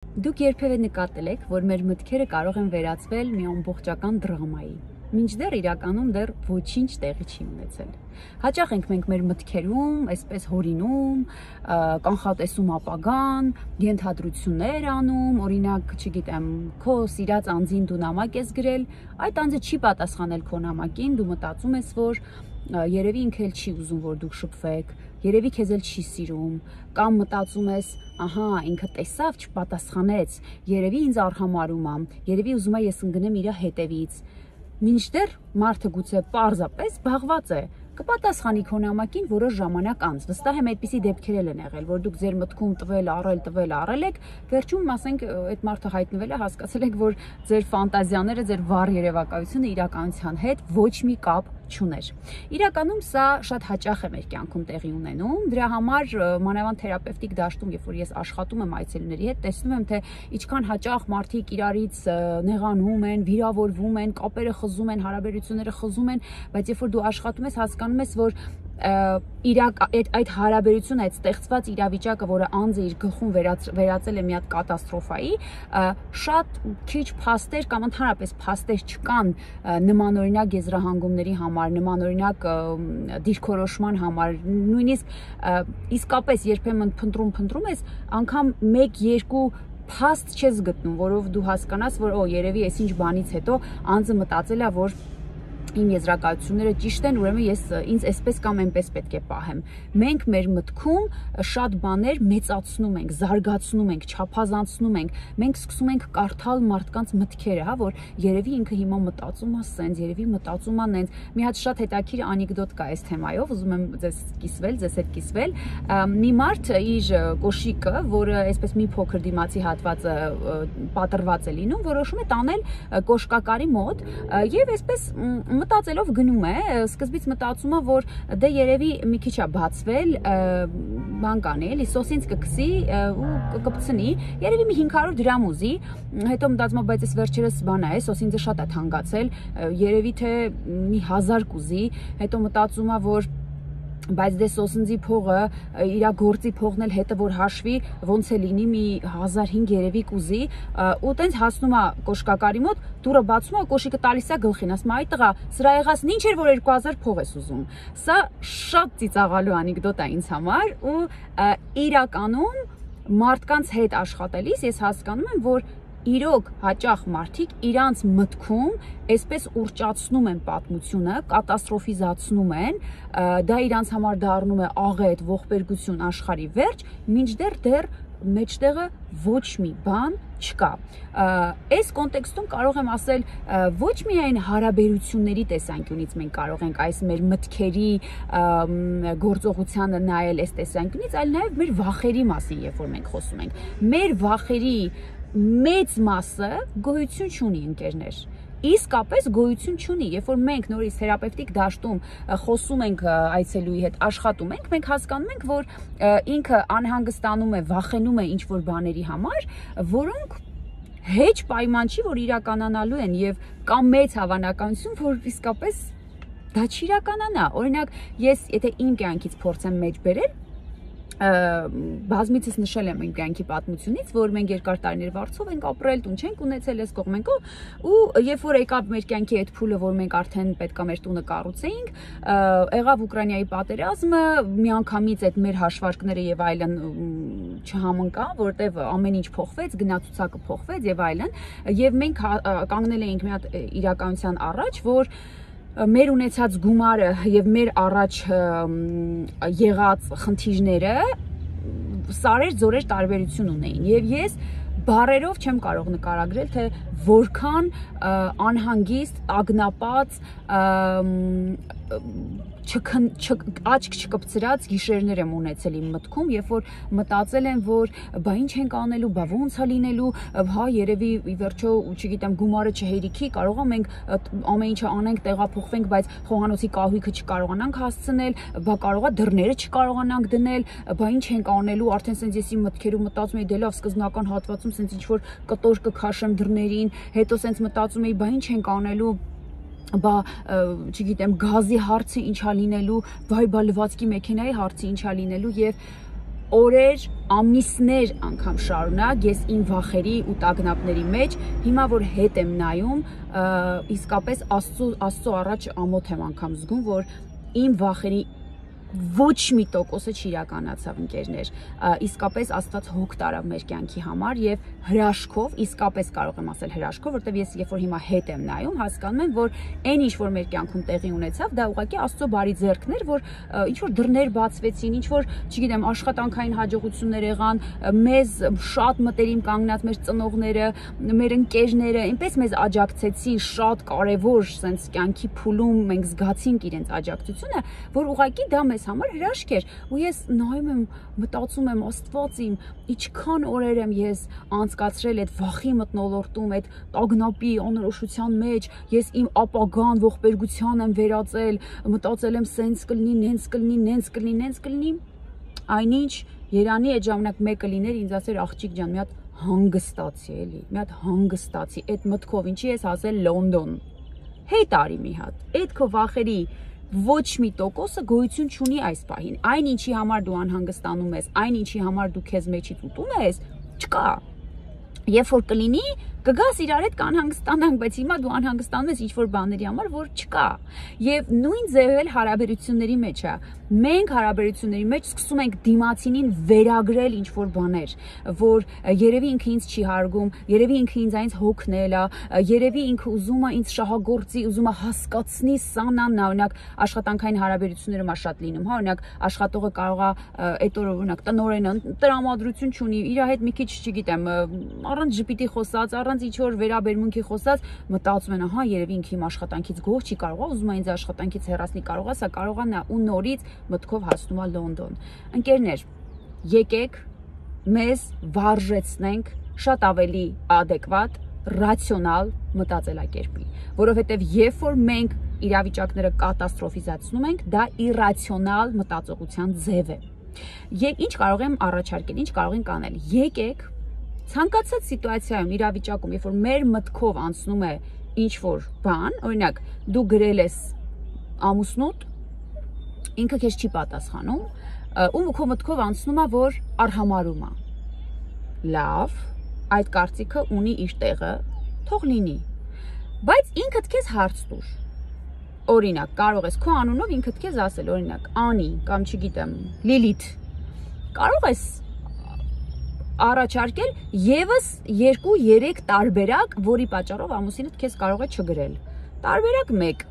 Դուք երբևէ նկատել եք, որ մեր մտքերը կարող են վերածվել մի ամբողջական դրամայի, մինչդեռ իրականում դեռ ոչինչ տեղի չի ունեցել։ Հաճախ ենք մենք մեր մտքերում, այսպես հորինում, կանխատեսում ապագան, ենթադրություններ անում, օրինակ, չգիտեմ, քո սիրած անձին դու նամակ ես գրել, այդ անձը չի պատասխանել քո նամակին, դու մտածում ես, որ երևի ինքը էլ չի ուզում, որ դուք շփվեք, երևի քեզ էլ չի սիրում, կամ մտածում ես, ահա, ինքը տեսավ, չպատասխանեց, երևի ինձ արհամարում է, երևի ուզում է ես ընկնեմ իր հետևից, մինչդեռ մարդը գուցե պարզապես զբաղված է, կպատասխանի քո նամակին որոշ ժամանակ անց։ Վստահ եմ այդպիսի դեպքեր են եղել, որ դուք ձեր մտքում տվել եք, վերջում ասենք այդ մարդը հայտնվել է, հասկացել եք, որ ձեր ֆանտազիաները, ձեր վառ երևակայությունը իրականության հետ ոչ մի կապ չուներ։ Իրականում սա շատ հաճախ է մեր կյանքում տեղի ունենում, դրա համար մանավանդ թերապևտիկ դաշտում, երբ որ ես աշխատում եմ այցելուների հետ, տեսնում եմ, թե ինչքան հաճախ մարդիկ իրարից նեղանում են, վիրավորվում են, կապերը խզում են, հարաբերությունները խզում են, բայց երբ որ դու աշխատում ես, հասկանում ես, որ այդ հարաբերությունը, այդ ստեղծված իրավիճակը, որը անձը իր գլխում վերածել է մի հատ կատաստրոֆայի, շատ քիչ փաստեր կամ ընդհանրապես փաստեր չկան նմանօրինակ եզրահանգումների համար, նմանօրինակ դիրքորոշման համար, նույնիսկ իսկապես երբեմն փնտրում ես, անգամ 1-2 փաստ չես գտնում, որով դու հասկանաս, որ երևի այս ինչ բանից հետո անձը մտածել է, որ իմ եզրակացությունները ճիշտ են, ուրեմն ինձ այսպես կամ այնպես պետք է պահեմ։ Մենք մեր մտքում շատ բաներ մեծացնում ենք, զարգացնում ենք, չափազանցնում ենք։ Մենք սկսում ենք կարդալ մարդկանց մտքերը, հա, որ երևի ինքը հիմա մտածում է սենց, երևի մտածում է նենց։ Մի հատ շատ հետաքրքիր անեկդոտ կա այս թեմայով, ուզում եմ ձեզ հետ կիսվել։ Մի մարդ իր կոշիկը, որը այսպես մի փոքր դիմացի հատվածը պատրված է լինում, որոշում է տանել կոշկակարի մոտ եւ այսպես մտածելով գնում է, սկզբից մտածում է, որ դե երևի մի քիչ է բացվել, բան կանի, էլի սոսինց կգցի ու կպցնի, երևի մի 500 դրամ ուզի, հետո մտածում է, բայց այս վերջերս բան է, սոսինցը շատ է թանկացել, երևի թե մի 1000 կուզի, հետո մտածում է, որ բայց դե սոսնձի փողը, իր գործի փողն էլ հետը որ հաշվի, ոնց է լինի մի 1500 երևի կուզի, ու տենց հասնում է կոշկակարի մոտ, դուռը բացում է, կոշիկը տալիս է գլխին, ասում է, այ տղա, սրա եղած ինչ էր, որ 2000 փող ես ուզում։ Սա շատ ծիծաղալու անեկդոտ է ինձ համար ու իրականում մարդկանց հետ աշխատելիս ես հասկանում եմ, որ իրոք հաճախ մարդիկ իրանց մտքում այսպես ուռճացնում են պատմությունը, կատաստրոֆիզացնում են, դա իրանց համար դառնում է աղետ, ողբերգություն, աշխարհի վերջ, մինչդեռ դեռ մեջտեղը ոչ մի բան չկա։ Այս կոնտեքստում կարող եմ ասել, ոչ միայն հարաբերությունների տեսանկյունից մենք կարող ենք այս մեր մտքերի գործողությանը նայել այս տեսանկյունից, այլ նաև մեր վախերի մասին, երբ որ մենք խոսում ենք։ Մեր վախերի մեծ մասը գոյություն չունի, ընկերներ, իսկապես գոյություն չունի, երբ որ մենք նորից թերապևտիկ դաշտում խոսում ենք այցելուի հետ, աշխատում ենք, մենք հասկանում ենք, որ ինքը անհանգստանում է, վախենում է ինչ-որ բաների համար, որոնք հեչ պայման չի, որ իրականանալու են եւ կա մեծ հավանականություն, որ իսկապես դա չիրականանա։ Օրինակ, ես եթե իմ կյանքից փորձեմ մեջ բերել, բազմիցս նշել եմ իմ կյանքի պատմությունից, որ մենք երկար տարիներ վարձով ենք ապրել, տուն չենք ունեցել, այս կողմենքո, ու երբ որ եկավ մեր կյանքի այդ փուլը, որ մենք արդեն պետք է մեր տունը կառուցեինք, եղավ Ուկրաինայի պատերազմը, միանգամից այդ մեր հաշվարկները եւ այլն չհամընկան, որտեվ ամեն ինչ փոխվեց, գնացուցակը փոխվեց եւ այլն, եւ մենք կանգնել էինք մի հատ իրականության առաջ, որ մեր ունեցած գումարը եւ մեր առաջ եղած խնդիրները սարեր զորեր տարբերություն ունեին եւ ես բառերով չեմ կարող նկարագրել, թե որքան անհանգիստ, տագնապած, աչք չկպցրած գիշերներ եմ ունեցել իմ մտքում, երբ որ մտածել եմ, որ բա ինչ ենք անելու, բա ոնց է լինելու, հա երևի ի վերջո, չգիտեմ, գումարը չհերիքի, կարող է մենք ամեն ինչը անենք, տեղափոխվենք, բայց խոհանոցի կահույքը չկարողանանք հասցնել, բա կարող է դռները չկարողանանք դնել, բա ինչ ենք անելու, արդեն սենց ես իմ մտքերում մտածում էի, դե լավ, սկզբնական հատվածում սենց ինչ որ կտոր կքաշեմ դռներին, հետո սենց մտածում էի, բա ինչ ենք անելու, բա չգիտեմ գազի հարցը ինչա լինելու, վայ բա լվացքի մեքենայի հարցը ինչա լինելու եւ օրեր, ամիսներ անգամ շարունակ ես իմ վախերի ու տագնապների մեջ, հիմա որ հետ եմ նայում, իսկապես Աստծո առաջ ամոթ եմ անգամ զգում, որ իմ վախերի ոչ մի տոկոսը չիրականացավ, ընկերներ, իսկապես Աստված հոգ տարավ մեր կյանքի համար եւ հրաշքով, իսկապես կարող եմ ասել հրաշքով, որտեվ ես երբ որ հիմա հետ եմ նայում, հասկանում եմ, որ այն ինչ որ մեր կյանքում տեղի ունեցավ, դա ուղղակի Աստծո բարի ձեռքներ, որ ինչ որ դռներ բացվեցին, ինչ որ, չգիտեմ, աշխատանքային հաջողություններ եղան, մեզ շատ մտերիմ կանգնած մեր ծնողները, մեր ընկերները, այնպես մեզ աջակցեցին շատ կարևոր sense կյանքի փուլում մենք զգացինք իրենց աջակցությունը, որ ուղղակի դա մեզ համար հրաշք էր, ու ես նայում եմ, մտածում եմ, Աստված իմ, ինչքան օրեր եմ ես անցկացրել այդ վախի մթնոլորտում, այդ տագնապի անորոշության մեջ, ես իմ ապագան ողբերգության եմ վերածել, մտածել եմ սենց կլինի, նենց կլինի, նենց կլինի, նենց կլինի, այնինչ Երանի այդ ժամանակ մեկը լիներ ինձ ասեր աղջիկ ջան, մի հատ հանգստացի էլի, մի հատ հանգստացի, այդ մտքով ինչի ես հասել Լոնդոն, հետ արի մի հատ, այդ քո վախերի ոչ մի տոկոսը գոյություն չունի այս պահին, այն ինչի համար դու անհանգստանում ես, այն ինչի համար դու քեզ մեջից ուտում ես, չկա, երբ որ կլինի, կգաս իրար հետ կանհանգստանանք, բայց հիմա դու անհանգստանում ես ինչ-որ բաների համար, որ չկա, և նույն ձևել հարաբերությունների մեջ է, մենք հարաբերությունների մեջ սկսում ենք դիմացինին վերագրել ինչ-որ բաներ, որ երևի ինքը ինձ չի հարգում, երևի ինքը ինձ այնց հոգնել է, երևի ինքը ուզում է ինձ շահագործի, ուզում է հասկացնի սանան, օրինակ աշխատանքային հարաբերություններում է շատ լինում, հա, օրինակ աշխատողը կարող է այդ օրը օրինակ տնօրենը տրամադրություն չունի, իր հետ մի քիչ, չգիտեմ, առանց ժպիտի խոսած, առանց ինչ-որ վերաբերմունքի խոսած, մտածում են, ահա, երևի ինքը իմ աշխատանքից գոհ չի, կարող է ուզում է ինձ աշխատանքից հեռացնի, կարող է սա, կարող է նա, ու նորից մտքով հասնում է Լոնդոն։ Ընկերներ, եկեք մեզ վարժեցնենք շատ ավելի adekvat, ռացիոնալ մտածելակերպի, որովհետև երբ որ մենք իրավիճակները կատաստրոֆիզացնում ենք, դա իրացիոնալ մտածողության ձև է։ Ինչ կարող եմ առաջարկել, ինչ կարող ենք անել։ Եկեք ցանկացած սիտուացիայում, իրավիճակում, երբ որ մեր մտքով անցնում է ինչ-որ բան, օրինակ, դու գրել ես ամուսնուդ, ինքը քեզ չի պատասխանում, ու քո մտքով անցնում է, որ արհամարում է։ Լավ, այդ կարծիքը ունի իր տեղը, թող լինի։ Բայց ինքդ քեզ հարց տուր։ Օրինակ, կարող ես քո անունով ինքդ քեզ ասել, օրինակ, Անի, կամ չգիտեմ, Լիլիթ։ Կարող ես առաջարկել եւս 2-3 տարբերակ, որի պատճառով ամուսինդ քեզ կարող է չգրել։ Տարբերակ 1.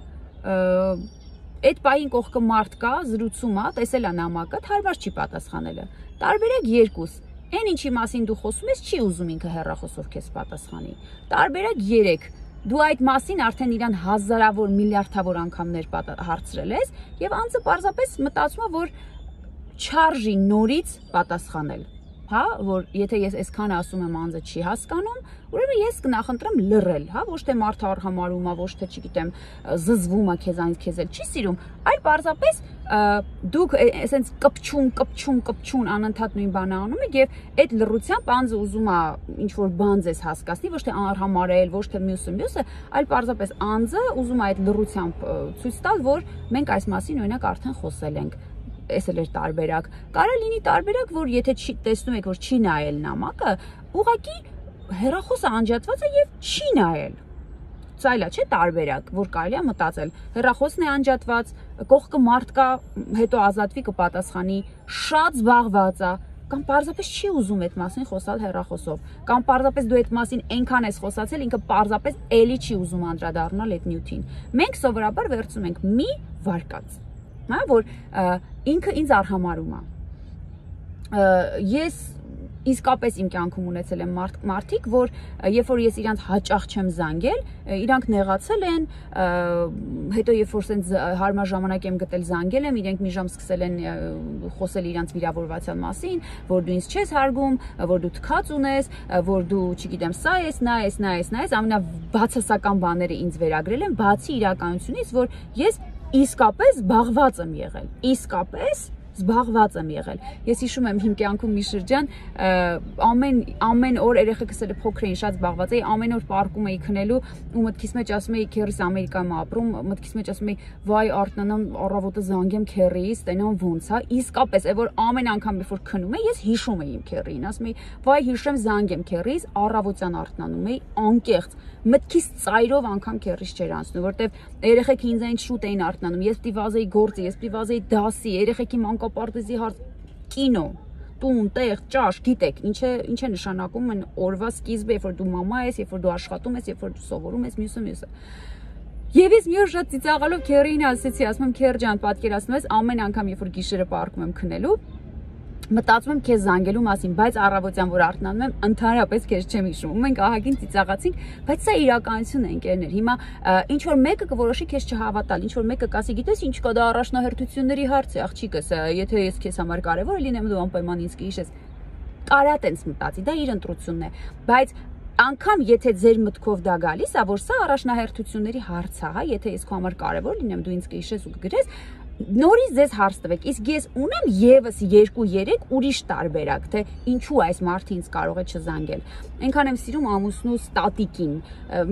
Այդ պահին կողքը մարդ կա, զրուցում է, տեսել է նամակը, հարմար չի պատասխանելը։ Տարբերակ 2. Այն ինչի մասին դու խոսում ես, չի ուզում ինքը հեռախոսով քեզ պատասխանի։ Տարբերակ 3. Դու այդ մասին արդեն իրան հազարավոր, միլիարդավոր անգամներ հարցրել ես, եւ անձը պարզապես մտածում է, որ չարժի նորից պատասխանել։ Հա, որ եթե ես այսքան ասում եմ անձը չի հասկանում, ուրեմն ես կնախընտրեմ լռել, հա, ոչ թե մարդը արհամարում է, ոչ թե, չգիտեմ, զզվում է քեզ այնց քեզ էլ չի սիրում, այլ պարզապես դուք այսպես կպչուն անընդհատ նույն բանը անում եք եւ այդ լռությամբ անձը ուզում է ինչ որ բան ձեզ հասկացնի, ոչ թե արհամարել, ոչ թե մյուսը, այլ պարզապես անձը ուզում է այդ լռությամբ ցույց տալ, որ մենք այս մասին օրինակ արդեն խոսել ենք։ Էս էլ էր տարբերակ։ Կարա լինի տարբերակ, որ եթե տեսնում եք, որ չի նայել նամակը, ուղղակի հեռախոսը անջատված է եւ չի նայել։ Ցայլա չէ տարբերակ, որ կարելի է մտածել։ Հեռախոսն է անջատված, կողքը մարդ կա, հետո ազատվի կպատասխանի, շատ զբաղված է, կամ պարզապես չի ուզում այդ մասին խոսալ հեռախոսով, կամ պարզապես դու այդ մասին այնքան ես խոսացել, ինքը պարզապես էլի չի ուզում անդրադառնալ այդ նյութին։ Մենք սովորաբար վերցնում ենք մի վարկած։ Հա, որ ինքը ինձ արհամարում է։ Ես իսկապես իմ կյանքում ունեցել եմ մարդիկ, որ երբ որ ես իրանց հաճախ չեմ զանգել, իրանք նեղացել են, հետո երբ որ սենց հարմար ժամանակ եմ գտել զանգել եմ, իրենք մի ժամ սկսել են խոսել իրանց վիրավորվածության մասին, որ դու ինձ չես հարգում, որ դու թքած ունես, որ դու, չգիտեմ, սա ես, նա ես, ամենաբացասական բաները ինձ վերագրել են, բացի իրականությունից, որ ես իսկապես զբաղված եմ եղել, իսկապես զբաղված եմ եղել։ Ես հիշում եմ իմ կյանքում մի շրջան, ամեն օր երեխեքս էլ փոքր էին, շատ զբաղված էի, ամեն օր պարկում էի քնելու ու մտքիս մեջ ասում էի քերիս Ամերիկայում ապրում, մտքիս մեջ ասում էի վայ արթնանամ առավոտը զանգեմ քերիս, տենամ ոնց է, իսկապես է որ ամեն անգամ երբ որ քնում էի, ես հիշում էի իմ քերին, ասում էի վայ հիշեմ զանգեմ քերիս, առավոտյան արթնանում էի անկեղծ, մտքիս ծայրով անգամ քերիս չէր անցնում, որտեվ երեխեքը ինձ այն շուտ էին արթնանում, ես պիտի վազեի գործի, ես պիտի վազեի դասի, երեխեքի մանկապարտեզի հարց, կինո, տուն, տեղ, ճաշ, գիտեք, ինչ է նշանակում այն օրվա սկիզբը, երբ որ դու մամա ես, երբ որ դու աշխատում ես, երբ որ դու սովորում ես, մյուսը։ Եվ ես մի օր շատ ծիծաղալով քերին ասեցի, ասում եմ քեր ջան, պատկերացնում ես, ամեն անգամ երբ որ գիշերը պարկում եմ քնելու, մտածում եմ քեզ զանգելու մասին, բայց առավոտյան որ արթնանում եմ, ընդհանրապես քեզ չեմ հիշում։ Ու մենք ահագին ծիծաղացինք, բայց սա իրականություն է, ընկերներ։ Հիմա ինչ որ մեկը կորոշի քեզ չհավատալ, ինչ որ մեկը կասի, գիտես ինչ կա, դա առաջնահերթությունների հարց է, աղջիկս, եթե ես քեզ համար կարևոր լինեմ, դու անպայման ինձ կհիշես։ Կարա տենց մտածի, դա իր ընտրությունն է, բայց անգամ եթե ձեր մտքով դա գալիս է, որ սա առաջնահերթությունների հարց է, հա, եթե ես քո համար կարևոր լինեմ, դու ինձ կհիշես ու կգրես, նորից ձեզ հարց տվեք, իսկ ես ունեմ եւս 2-3 ուրիշ տարբերակ, թե ինչու այս մարդը ինձ կարող է չզանգել։ Այնքան եմ սիրում ամուսնուս տատիկին,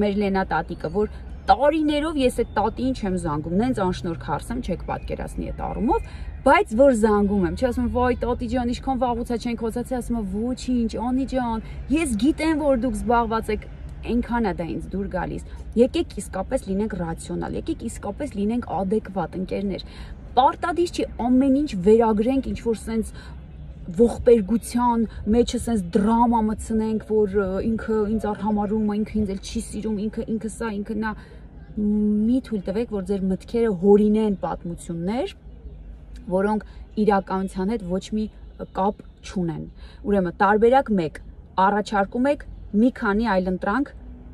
մեր Լենա տատիկը, որ տարիներով ես այդ տատին չեմ զանգում, նենց անշնորհք հարց եմ, չեք պատկերացնի այդ առումով, բայց որ զանգում եմ, չի ասում վայ տատի ջան, ինչքան վաղուց չենք խոսացի, ասում եմ ոչինչ, Անի ջան, ես գիտեմ, որ դուք զբաղված եք, այնքան է դա ինձ դուր գալիս։ Եկեք իսկապես լինենք ռացիոնալ, եկեք իսկապես լինենք adekvat ընկերներ։ Պարտադիր չի ամեն ինչ վերագրենք ինչ որ սենց ողբերգության մեջը սենց դրամա մտցնենք, որ ինքը ինձ արհամարում է, ինքը ինձ էլ չի սիրում, ինքը սա, ինքը նա, մի թույլ տվեք, որ ձեր մտքերը հորինեն պատմություններ, որոնք իրականության հետ ոչ մի կապ չունեն։ Ուրեմն տարբերակ 1, առաջարկում եք մի քանի այլընտրանք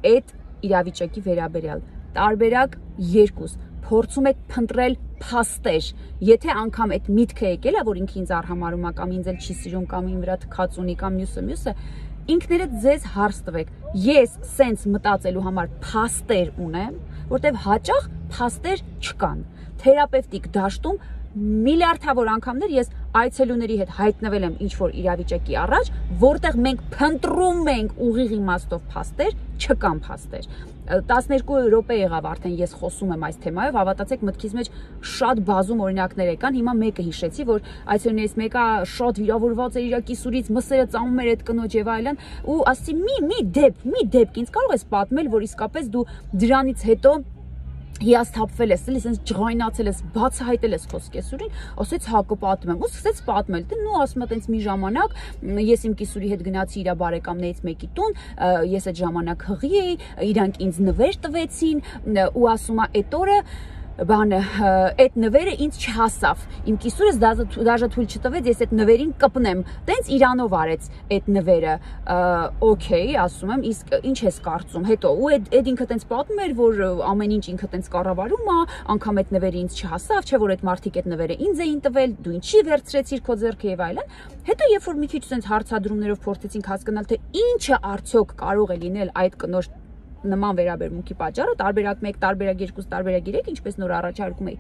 այդ իրավիճակի վերաբերյալ։ Տարբերակ 2, փորձում եք փնտրել փաստեր, եթե անգամ այդ միտքը եկել է, որ ինքը ինձ արհամարում է կամ ինձ էլ չի սիրում կամ ին վրա թքած ունի կամ մյուսը, ինքներդ ձեզ հարց տվեք, ես սենց մտածելու համար փաստեր ունեմ, որտեվ հաճախ փաստեր չկան։ Թերապևտիկ դաշտում միլիարդավոր անգամներ ես այցելուների հետ հայտնվել եմ ինչ-որ իրավիճակի առաջ, որտեղ մենք փնտրում ենք ուղիղ իմաստով փաստեր, չկան փաստեր։ 12 րոպե եղավ արդեն ես խոսում եմ այս թեմայով, հավատացեք մտքիս մեջ շատ բազում օրինակներ եկան, հիմա մեկը հիշեցի, որ այցելուներից մեկը շատ վիրավորված էր իր կիսուրից, մսերը ծամում էր այդ կնոջ եւ այլն, ու ասի մի դեպք, ինձ կարող ես պատմել, որ իսկապես դու դրանից հետո հիասթափվել ես, ասես ջղայնացել ես, բացահայտել ես խոսքեսուրին, ասեց հա կպատմեմ, ու սկսեց պատմել, դու ասում ես մի ժամանակ ես իմ կիսուրի հետ գնացի իր բարեկամներից մեկի տուն, ես այդ ժամանակ հղի էի, իրանք ինձ նվեր տվեցին, ու ասում է այդ օրը բանը այդ նվերը ինձ չհասավ, իմ կիսուրս դաժե թույլ չտվեց, ես այդ նվերին կպնեմ, տենց իրանով արեց այդ նվերը, օքեյ, ասում եմ, իսկ ինչ ես կարծում, հետո, ու այդ ինքը տենց պատմում էր, որ ամեն ինչ ինքը տենց կառավարում է, անգամ այդ նվերը ինձ չհասավ, չէ որ այդ մարդիկ այդ նվերը ինձ էին տվել, դու ինչի վերցրեցիր քո ձեռքը եւ այլն, հետո երբ որ մի քիչ տենց հարցադրումներով փորձեցինք հասկանալ, թե ինչը արդյոք կարող է լինել այդ կնոջ նման վերաբերմունքի պատճառը, տարբերակ 1, տարբերակ 2, տարբերակ 3, ինչպես նոր առաջարկում էի։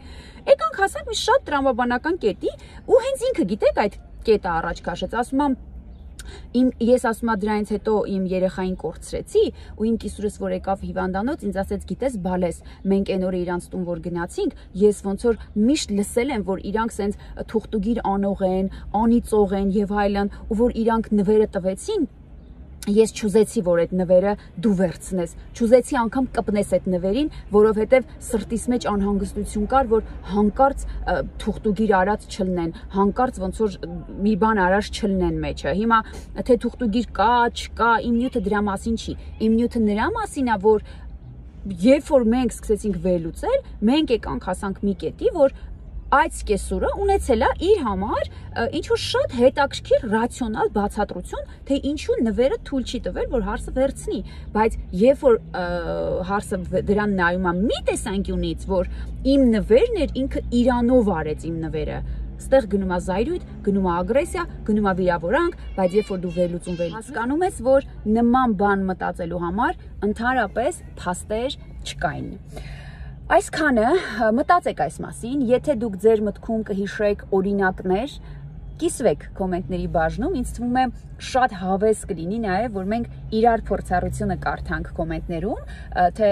Եկանք հասանք մի շատ տրամաբանական կետի, ու հենց ինքը գիտեք այդ կետը առաջ քաշեց, ասում եմ ես ասում եմ դրանից հետո իմ երեխային կորցրեցի, ու իմ կիսուրս որ եկավ հիվանդանոց, ինձ ասեց գիտես բալես, մենք այն օրը իրանց տուն որ գնացինք, ես ոնց որ միշտ լսել եմ, որ իրանք սենց թուղթուգիր անող են, անիծող են եւ այլն, ու որ իրանք նվերը տվեցին, ես չուզեցի, որ այդ նվերը դու վերցնես, չուզեցի անգամ կպնես այդ նվերին, որովհետև սրտիս մեջ անհանգստություն կար, որ հանկարծ թուղթուգիր արած չլնեն, հանկարծ ոնց որ մի բան արած չլնեն մեջը։ Հիմա թե թուղթուգիր կա, չկա, իմ նյութը դրա մասին չի, իմ նյութը նրա մասին է, որ երբ որ մենք սկսեցինք վերլուծել, մենք եկանք հասանք մի կետի, որ այդ սկեսուրը ունեցել է իր համար ինչ-որ շատ հետաքրքիր ռացիոնալ բացատրություն, թե ինչու նվերը թույլ չի տվել, որ հարսը վերցնի, բայց երբ որ հարսը դրան նայում է մի տեսանկյունից, որ իմ նվերն էր, ինքը իրանով արեց իմ նվերը, ստեղ գնում է զայրույթ, գնում է ագրեսիա, գնում է վիրավորանք, բայց երբ որ դու վերլուծում հասկանում ես, որ նման բան մտածելու համար ընդհանրապես փաստեր չկային։ Այսքանը մտածեք այս մասին, եթե դուք ձեր մտքում կհիշեք օրինակներ, կիսվեք կոմենտների բաժնում, ինձ թվում է շատ հավես կլինի նաև, որ մենք իրար փորձառությունը կարդանք կոմենտներում, թե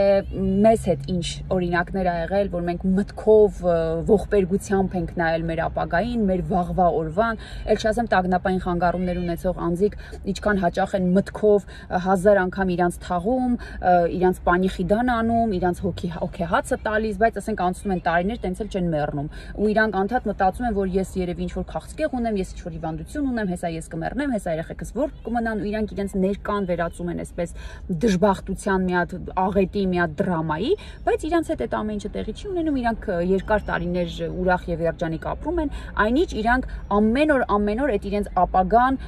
մեզ հետ ինչ օրինակներ ա եղել, որ մենք մտքով ողբերգությամբ ենք նայել մեր ապագային, մեր վաղվա օրվան, ել չասեմ տագնապային խանգարումներ ունեցող անձիկ ինչքան հաճախ են մտքով 1000 անգամ իրանց թաղում, իրանց պանիխիդան անում, իրանց հոգեհացը տալիս, բայց ասենք անցնում են տարիներ, տենց էլ չեն մեռնում, ու իրանք անդադ մտածում են, որ ես երևի ինչ-որ քաղցկեղ ունեմ, ես ինչ-որ հիվանդություն ունեմ, հեսա ես կմեռնեմ, հեսա երեխեքս որ կմնան, ու իրանք իրենց ներկան վերածում են այսպես դժբախտության մի հատ աղետի, մի հատ դրամայի, բայց իրանց հետ այդ ամեն ինչը տեղի չի ունենում, իրանք երկար տարիներ ուրախ եւ երջանիկ ապրում են, այնինչ իրանք ամեն օր այդ իրենց ապագան,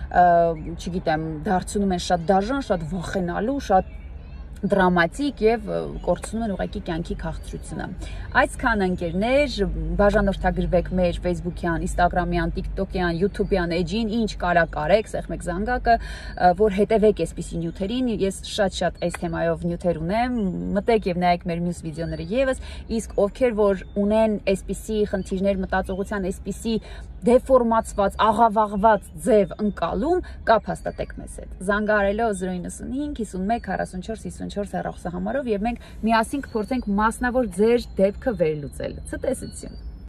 չգիտեմ, դարձնում են շատ դաժան, շատ վախենալու, շատ դրամատիկ եւ կորցնում են ուղղակի կյանքի քաղցրությունը։ Այսքան ընկերներ, բաժանորդագրվեք մեր Facebook-յան, Instagram-յան, TikTok-յան, YouTube-յան էջին, ինչ կարա կարեք, սեղմեք զանգակը, որ հետևեք այսպիսի նյութերին։ Ես շատ այս թեմայով նյութեր ունեմ, մտեք եւ նայեք մեր մյուս վիդեոները եւս, իսկ ովքեր որ ունեն այսպիսի խնդիրներ մտածողության, այսպիսի դեֆորմացված, աղավաղված ձև ընկալում, կապ հաստատեք մեզ հետ։ Զանգահարելով 095 51 44 54 հեռախոսահամարով եւ մենք միասին կփորձենք մասնավոր ձեր դեպքը վերլուծել։ Ցտեսություն։